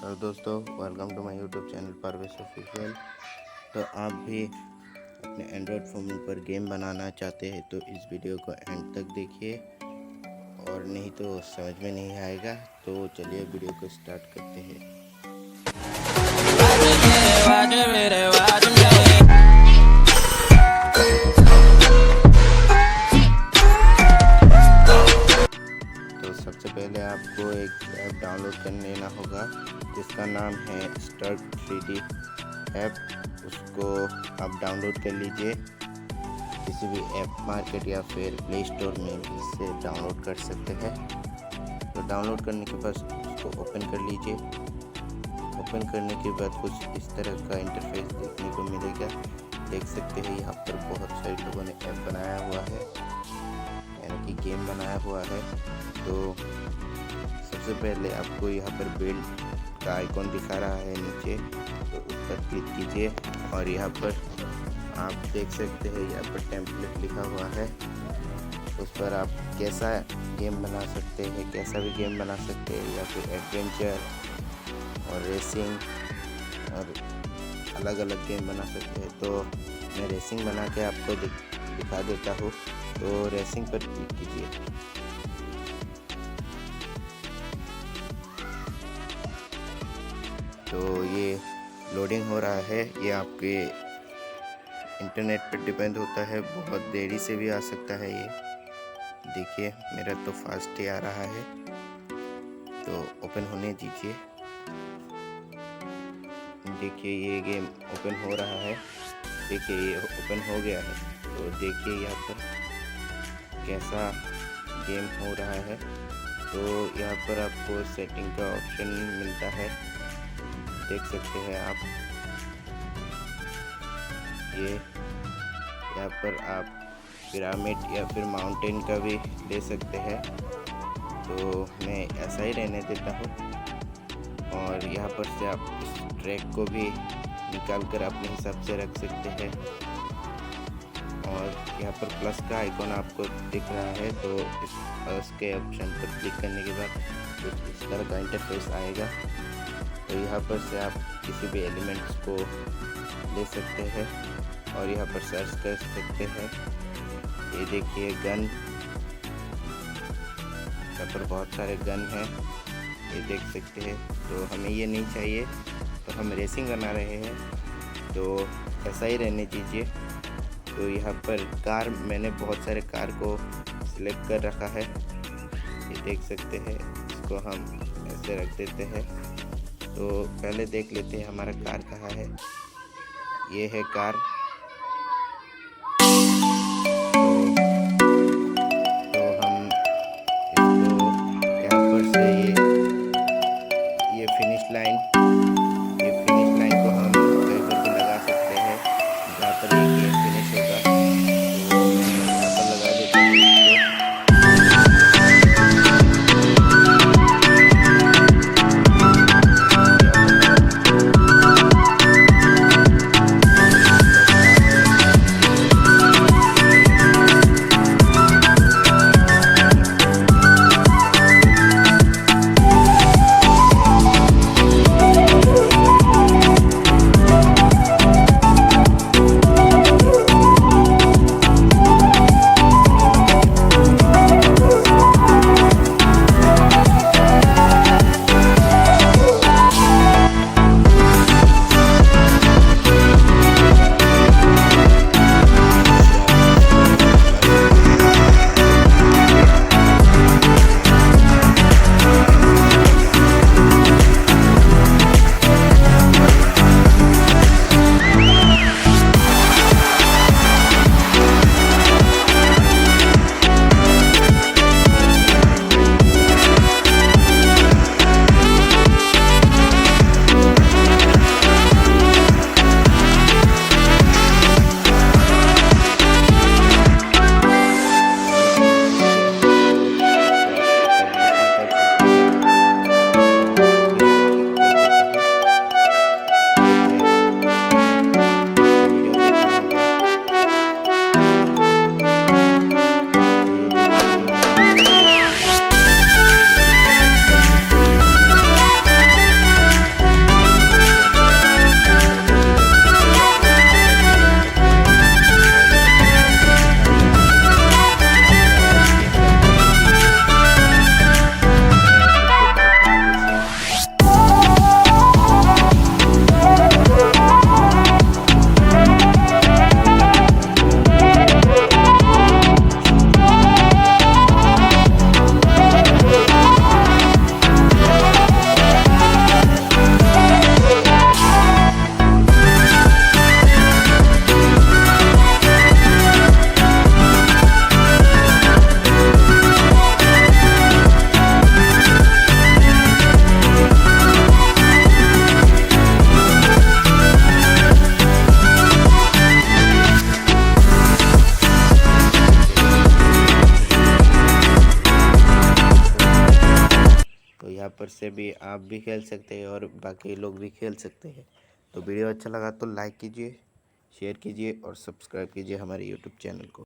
और दोस्तों, welcome to my YouTube channel Parvesh official. तो आप भी अपने एंड्रॉयड फ़ोन पर गेम बनाना चाहते हैं तो इस वीडियो को एंड तक देखिए, और नहीं तो समझ में नहीं आएगा। तो चलिए वीडियो को स्टार्ट करते हैं। तो सबसे पहले आपको एक ऐप डाउनलोड कर लेना होगा जिसका नाम है स्टार्ट 3D ऐप। उसको आप डाउनलोड कर लीजिए किसी भी ऐप मार्केट या फिर प्ले स्टोर में इससे डाउनलोड कर सकते हैं। तो डाउनलोड करने के बाद उसको ओपन कर लीजिए। ओपन करने के बाद कुछ इस तरह का इंटरफेस देखने को मिलेगा। देख सकते हैं यहाँ पर बहुत सारे लोगों ने ऐप बनाया हुआ है, यानी कि गेम बनाया हुआ है। तो सबसे पहले आपको यहाँ पर बिल्ड का आइकॉन दिखा रहा है नीचे, तो उस पर क्लिक कीजिए और यहाँ पर आप देख सकते हैं यहाँ पर टेम्पलेट लिखा हुआ है। उस पर आप कैसा गेम बना सकते हैं, कैसा भी गेम बना सकते हैं, या फिर एडवेंचर और रेसिंग और अलग अलग गेम बना सकते हैं। तो मैं रेसिंग बना के आपको दिखा देता हूँ। तो रेसिंग पर क्लिक कीजिए। तो ये लोडिंग हो रहा है। ये आपके इंटरनेट पर डिपेंड होता है, बहुत देरी से भी आ सकता है। ये देखिए मेरा तो फास्ट ही आ रहा है। तो ओपन होने दीजिए। देखिए ये गेम ओपन हो रहा है। देखिए ये ओपन हो गया है। तो देखिए यहाँ पर कैसा गेम हो रहा है। तो यहाँ पर आपको सेटिंग का ऑप्शन मिलता है, देख सकते हैं आप। ये यहाँ पर आप पिरामिड या फिर माउंटेन का भी ले सकते हैं। तो मैं ऐसा ही रहने देता हूँ। और यहाँ पर से आप इस ट्रैक को भी निकाल कर अपने हिसाब से रख सकते हैं। और यहाँ पर प्लस का आइकॉन आपको दिख रहा है, तो इस प्लस के ऑप्शन पर क्लिक करने के बाद कुछ इस तरह का इंटरफेस आएगा। तो यहाँ पर से आप किसी भी एलिमेंट्स को ले सकते हैं और यहाँ पर सर्च कर सकते हैं। ये देखिए गन, यहाँ पर बहुत सारे गन हैं, ये देख सकते हैं। तो हमें ये नहीं चाहिए, तो हम रेसिंग बना रहे हैं, तो ऐसा ही रहने दीजिए। तो यहाँ पर कार, मैंने बहुत सारे कार को सिलेक्ट कर रखा है, ये देख सकते हैं। इसको हम ऐसे रख देते हैं। तो पहले देख लेते हैं हमारा कार कहाँ है। ये है कार। तो हम इसको यहाँ पर से ये फिनिश लाइन को हम कहीं पर भी लगा सकते हैं जहाँ पर ये गेम फिनिश होगा। तो मैं यहाँ पर लगा देता हूँ इसको। अभी आप भी खेल सकते हैं और बाकी लोग भी खेल सकते हैं। तो वीडियो अच्छा लगा तो लाइक कीजिए, शेयर कीजिए और सब्सक्राइब कीजिए हमारे यूट्यूब चैनल को।